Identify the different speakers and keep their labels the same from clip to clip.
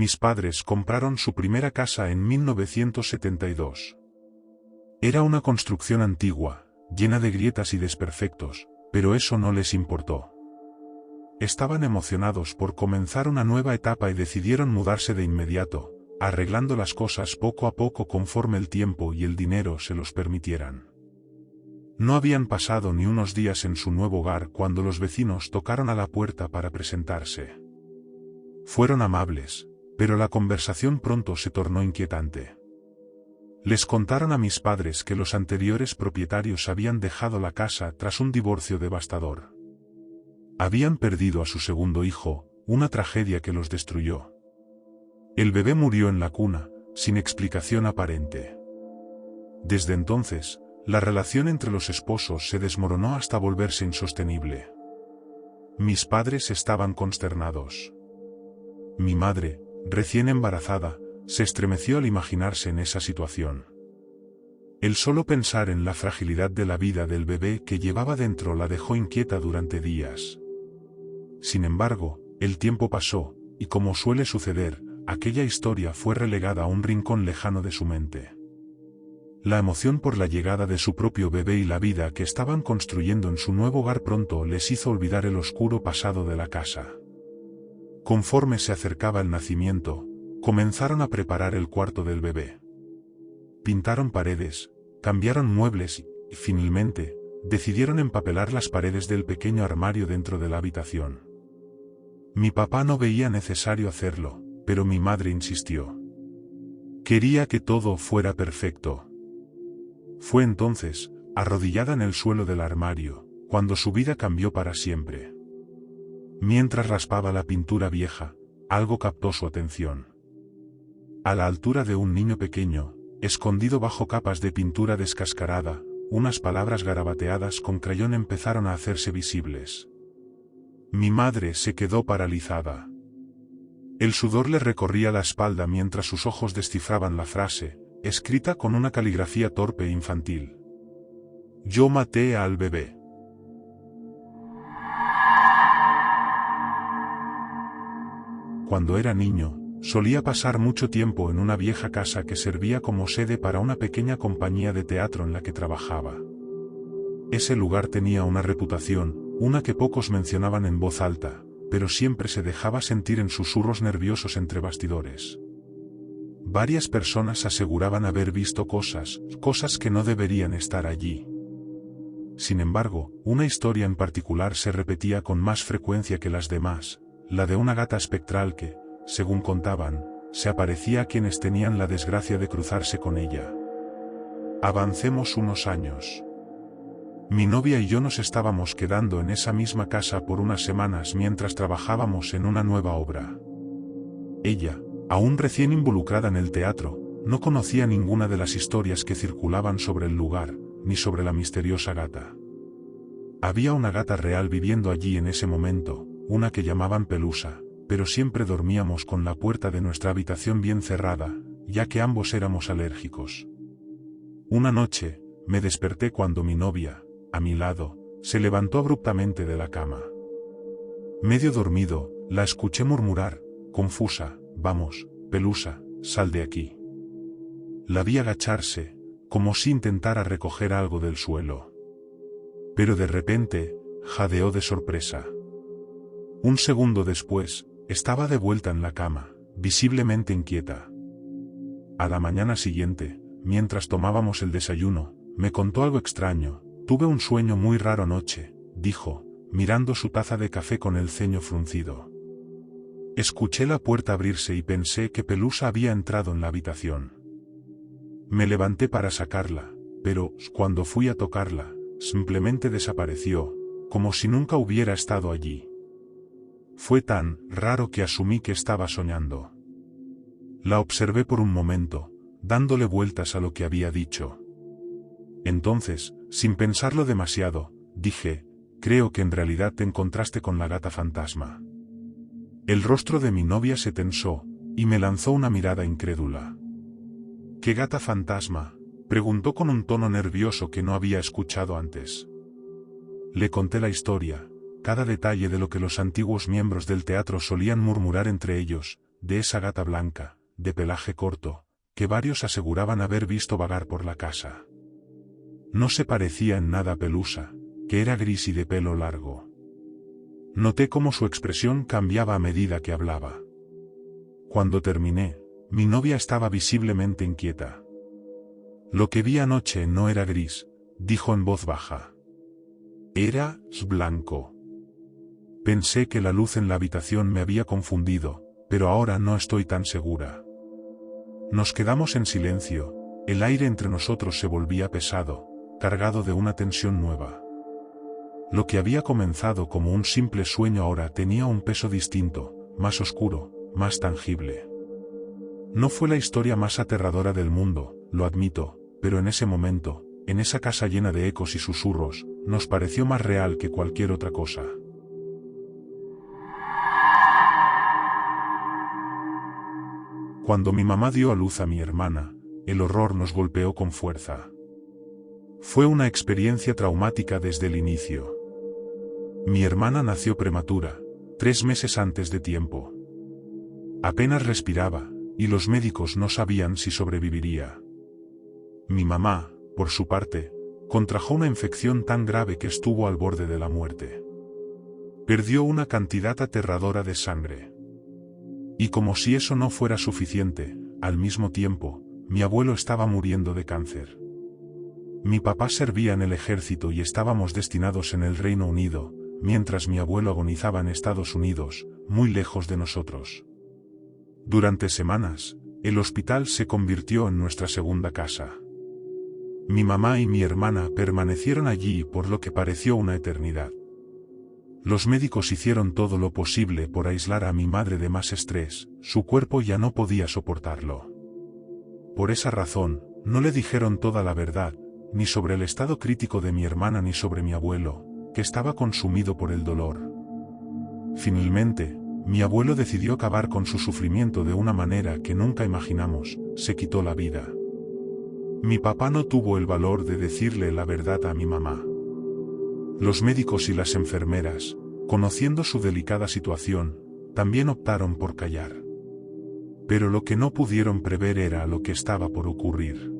Speaker 1: Mis padres compraron su primera casa en 1972. Era una construcción antigua, llena de grietas y desperfectos, pero eso no les importó. Estaban emocionados por comenzar una nueva etapa y decidieron mudarse de inmediato, arreglando las cosas poco a poco conforme el tiempo y el dinero se los permitieran. No habían pasado ni unos días en su nuevo hogar cuando los vecinos tocaron a la puerta para presentarse. Fueron amables, pero la conversación pronto se tornó inquietante. Les contaron a mis padres que los anteriores propietarios habían dejado la casa tras un divorcio devastador. Habían perdido a su segundo hijo, una tragedia que los destruyó. El bebé murió en la cuna, sin explicación aparente. Desde entonces, la relación entre los esposos se desmoronó hasta volverse insostenible. Mis padres estaban consternados. Mi madre, recién embarazada, se estremeció al imaginarse en esa situación. El solo pensar en la fragilidad de la vida del bebé que llevaba dentro la dejó inquieta durante días. Sin embargo, el tiempo pasó, y como suele suceder, aquella historia fue relegada a un rincón lejano de su mente. La emoción por la llegada de su propio bebé y la vida que estaban construyendo en su nuevo hogar pronto les hizo olvidar el oscuro pasado de la casa. Conforme se acercaba el nacimiento, comenzaron a preparar el cuarto del bebé. Pintaron paredes, cambiaron muebles y, finalmente, decidieron empapelar las paredes del pequeño armario dentro de la habitación. Mi papá no veía necesario hacerlo, pero mi madre insistió. Quería que todo fuera perfecto. Fue entonces, arrodillada en el suelo del armario, cuando su vida cambió para siempre. Mientras raspaba la pintura vieja, algo captó su atención. A la altura de un niño pequeño, escondido bajo capas de pintura descascarada, unas palabras garabateadas con crayón empezaron a hacerse visibles. Mi madre se quedó paralizada. El sudor le recorría la espalda mientras sus ojos descifraban la frase, escrita con una caligrafía torpe e infantil. Yo maté al bebé. Cuando era niño, solía pasar mucho tiempo en una vieja casa que servía como sede para una pequeña compañía de teatro en la que trabajaba. Ese lugar tenía una reputación, una que pocos mencionaban en voz alta, pero siempre se dejaba sentir en susurros nerviosos entre bastidores. Varias personas aseguraban haber visto cosas que no deberían estar allí. Sin embargo, una historia en particular se repetía con más frecuencia que las demás, la de una gata espectral que, según contaban, se aparecía a quienes tenían la desgracia de cruzarse con ella. Avancemos unos años. Mi novia y yo nos estábamos quedando en esa misma casa por unas semanas mientras trabajábamos en una nueva obra. Ella, aún recién involucrada en el teatro, no conocía ninguna de las historias que circulaban sobre el lugar, ni sobre la misteriosa gata. Había una gata real viviendo allí en ese momento, una que llamaban Pelusa, pero siempre dormíamos con la puerta de nuestra habitación bien cerrada, ya que ambos éramos alérgicos. Una noche, me desperté cuando mi novia, a mi lado, se levantó abruptamente de la cama. Medio dormido, la escuché murmurar, confusa, vamos, Pelusa, sal de aquí. La vi agacharse, como si intentara recoger algo del suelo. Pero de repente, jadeó de sorpresa. Un segundo después, estaba de vuelta en la cama, visiblemente inquieta. A la mañana siguiente, mientras tomábamos el desayuno, me contó algo extraño. Tuve un sueño muy raro anoche, dijo, mirando su taza de café con el ceño fruncido. Escuché la puerta abrirse y pensé que Pelusa había entrado en la habitación. Me levanté para sacarla, pero, cuando fui a tocarla, simplemente desapareció, como si nunca hubiera estado allí. Fue tan raro que asumí que estaba soñando. La observé por un momento, dándole vueltas a lo que había dicho. Entonces, sin pensarlo demasiado, dije, creo que en realidad te encontraste con la gata fantasma. El rostro de mi novia se tensó, y me lanzó una mirada incrédula. ¿Qué gata fantasma?, preguntó con un tono nervioso que no había escuchado antes. Le conté la historia, cada detalle de lo que los antiguos miembros del teatro solían murmurar entre ellos, de esa gata blanca, de pelaje corto, que varios aseguraban haber visto vagar por la casa. No se parecía en nada a Pelusa, que era gris y de pelo largo. Noté cómo su expresión cambiaba a medida que hablaba. Cuando terminé, mi novia estaba visiblemente inquieta. Lo que vi anoche no era gris, dijo en voz baja. Era blanco. Pensé que la luz en la habitación me había confundido, pero ahora no estoy tan segura. Nos quedamos en silencio, el aire entre nosotros se volvía pesado, cargado de una tensión nueva. Lo que había comenzado como un simple sueño ahora tenía un peso distinto, más oscuro, más tangible. No fue la historia más aterradora del mundo, lo admito, pero en ese momento, en esa casa llena de ecos y susurros, nos pareció más real que cualquier otra cosa. Cuando mi mamá dio a luz a mi hermana, el horror nos golpeó con fuerza. Fue una experiencia traumática desde el inicio. Mi hermana nació prematura, 3 meses antes de tiempo. Apenas respiraba, y los médicos no sabían si sobreviviría. Mi mamá, por su parte, contrajo una infección tan grave que estuvo al borde de la muerte. Perdió una cantidad aterradora de sangre. Y como si eso no fuera suficiente, al mismo tiempo, mi abuelo estaba muriendo de cáncer. Mi papá servía en el ejército y estábamos destinados en el Reino Unido, mientras mi abuelo agonizaba en Estados Unidos, muy lejos de nosotros. Durante semanas, el hospital se convirtió en nuestra segunda casa. Mi mamá y mi hermana permanecieron allí por lo que pareció una eternidad. Los médicos hicieron todo lo posible por aislar a mi madre de más estrés, su cuerpo ya no podía soportarlo. Por esa razón, no le dijeron toda la verdad, ni sobre el estado crítico de mi hermana ni sobre mi abuelo, que estaba consumido por el dolor. Finalmente, mi abuelo decidió acabar con su sufrimiento de una manera que nunca imaginamos, se quitó la vida. Mi papá no tuvo el valor de decirle la verdad a mi mamá. Los médicos y las enfermeras, conociendo su delicada situación, también optaron por callar. Pero lo que no pudieron prever era lo que estaba por ocurrir.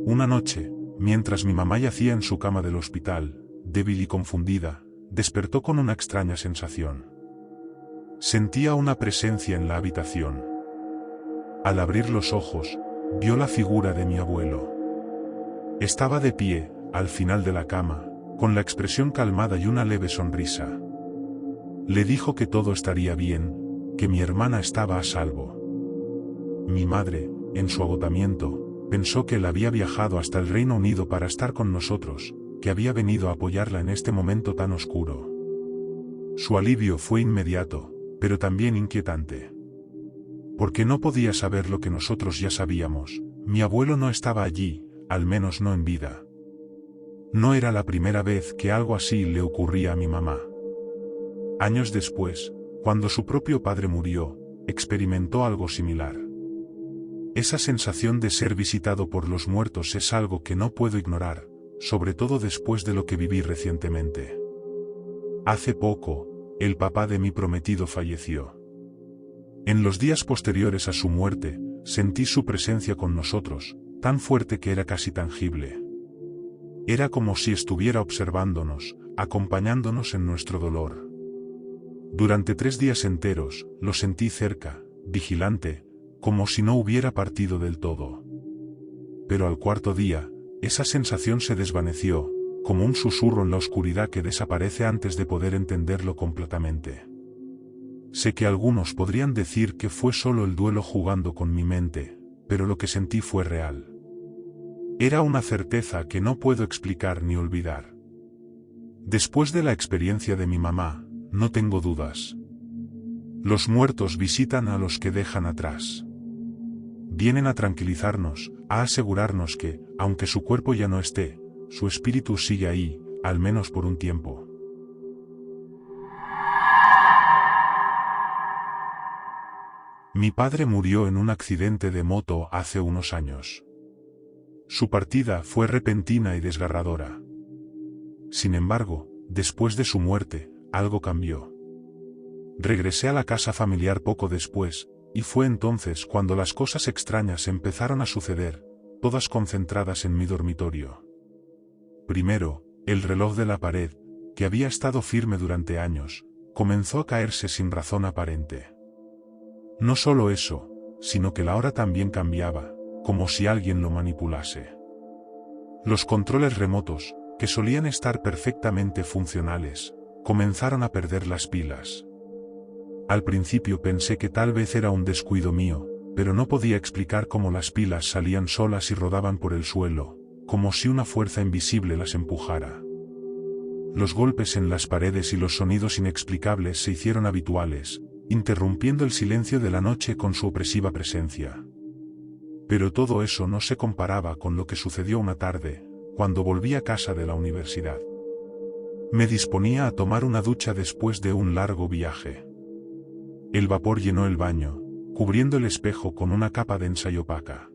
Speaker 1: Una noche, mientras mi mamá yacía en su cama del hospital, débil y confundida, despertó con una extraña sensación. Sentía una presencia en la habitación. Al abrir los ojos, vio la figura de mi abuelo. Estaba de pie, al final de la cama, con la expresión calmada y una leve sonrisa. Le dijo que todo estaría bien, que mi hermana estaba a salvo. Mi madre, en su agotamiento, pensó que él había viajado hasta el Reino Unido para estar con nosotros, que había venido a apoyarla en este momento tan oscuro. Su alivio fue inmediato, pero también inquietante. Porque no podía saber lo que nosotros ya sabíamos, mi abuelo no estaba allí, al menos no en vida. No era la primera vez que algo así le ocurría a mi mamá. Años después, cuando su propio padre murió, experimentó algo similar. Esa sensación de ser visitado por los muertos es algo que no puedo ignorar, sobre todo después de lo que viví recientemente. Hace poco, el papá de mi prometido falleció. En los días posteriores a su muerte, sentí su presencia con nosotros, tan fuerte que era casi tangible. Era como si estuviera observándonos, acompañándonos en nuestro dolor. Durante 3 días enteros, lo sentí cerca, vigilante, como si no hubiera partido del todo. Pero al 4.º día, esa sensación se desvaneció, como un susurro en la oscuridad que desaparece antes de poder entenderlo completamente. Sé que algunos podrían decir que fue solo el duelo jugando con mi mente, pero lo que sentí fue real. Era una certeza que no puedo explicar ni olvidar. Después de la experiencia de mi mamá, no tengo dudas. Los muertos visitan a los que dejan atrás. Vienen a tranquilizarnos, a asegurarnos que, aunque su cuerpo ya no esté, su espíritu sigue ahí, al menos por un tiempo. Mi padre murió en un accidente de moto hace unos años. Su partida fue repentina y desgarradora. Sin embargo, después de su muerte, algo cambió. Regresé a la casa familiar poco después, y fue entonces cuando las cosas extrañas empezaron a suceder, todas concentradas en mi dormitorio. Primero, el reloj de la pared, que había estado firme durante años, comenzó a caerse sin razón aparente. No solo eso, sino que la hora también cambiaba, como si alguien lo manipulase. Los controles remotos, que solían estar perfectamente funcionales, comenzaron a perder las pilas. Al principio pensé que tal vez era un descuido mío, pero no podía explicar cómo las pilas salían solas y rodaban por el suelo, como si una fuerza invisible las empujara. Los golpes en las paredes y los sonidos inexplicables se hicieron habituales, interrumpiendo el silencio de la noche con su opresiva presencia. Pero todo eso no se comparaba con lo que sucedió una tarde, cuando volví a casa de la universidad. Me disponía a tomar una ducha después de un largo viaje. El vapor llenó el baño, cubriendo el espejo con una capa densa y opaca.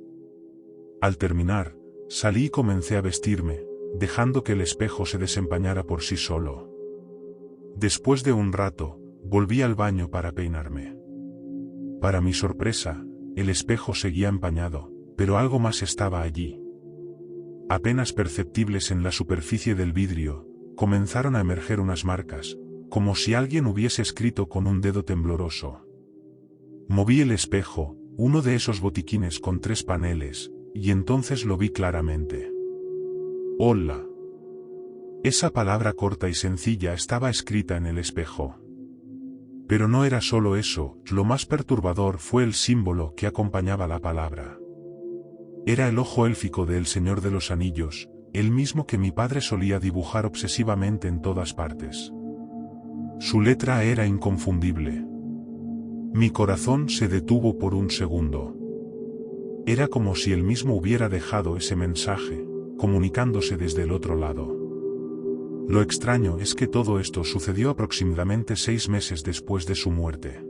Speaker 1: Al terminar, salí y comencé a vestirme, dejando que el espejo se desempañara por sí solo. Después de un rato, volví al baño para peinarme. Para mi sorpresa, el espejo seguía empañado, pero algo más estaba allí. Apenas perceptibles en la superficie del vidrio, comenzaron a emerger unas marcas, como si alguien hubiese escrito con un dedo tembloroso. Moví el espejo, uno de esos botiquines con 3 paneles, y entonces lo vi claramente. Hola. Esa palabra corta y sencilla estaba escrita en el espejo. Pero no era solo eso, lo más perturbador fue el símbolo que acompañaba la palabra. Era el ojo élfico del Señor de los Anillos, el mismo que mi padre solía dibujar obsesivamente en todas partes. Su letra era inconfundible. Mi corazón se detuvo por un segundo. Era como si él mismo hubiera dejado ese mensaje, comunicándose desde el otro lado. Lo extraño es que todo esto sucedió aproximadamente 6 meses después de su muerte.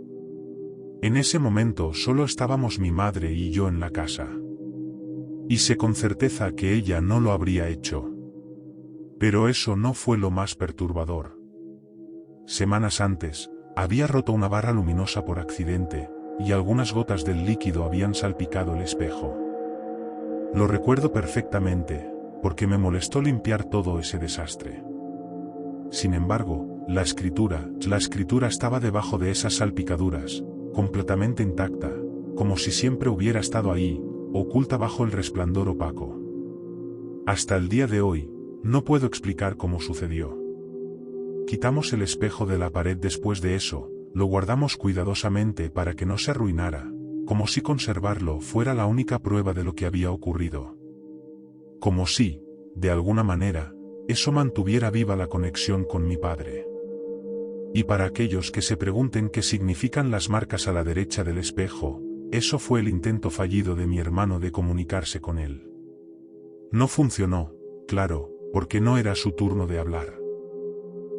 Speaker 1: En ese momento solo estábamos mi madre y yo en la casa. Y sé con certeza que ella no lo habría hecho. Pero eso no fue lo más perturbador. Semanas antes, había roto una barra luminosa por accidente, y algunas gotas del líquido habían salpicado el espejo. Lo recuerdo perfectamente, porque me molestó limpiar todo ese desastre. Sin embargo, la escritura estaba debajo de esas salpicaduras, completamente intacta, como si siempre hubiera estado ahí, oculta bajo el resplandor opaco. Hasta el día de hoy, no puedo explicar cómo sucedió. Quitamos el espejo de la pared después de eso, lo guardamos cuidadosamente para que no se arruinara, como si conservarlo fuera la única prueba de lo que había ocurrido. Como si, de alguna manera, eso mantuviera viva la conexión con mi padre. Y para aquellos que se pregunten qué significan las marcas a la derecha del espejo, eso fue el intento fallido de mi hermano de comunicarse con él. No funcionó, claro, porque no era su turno de hablar.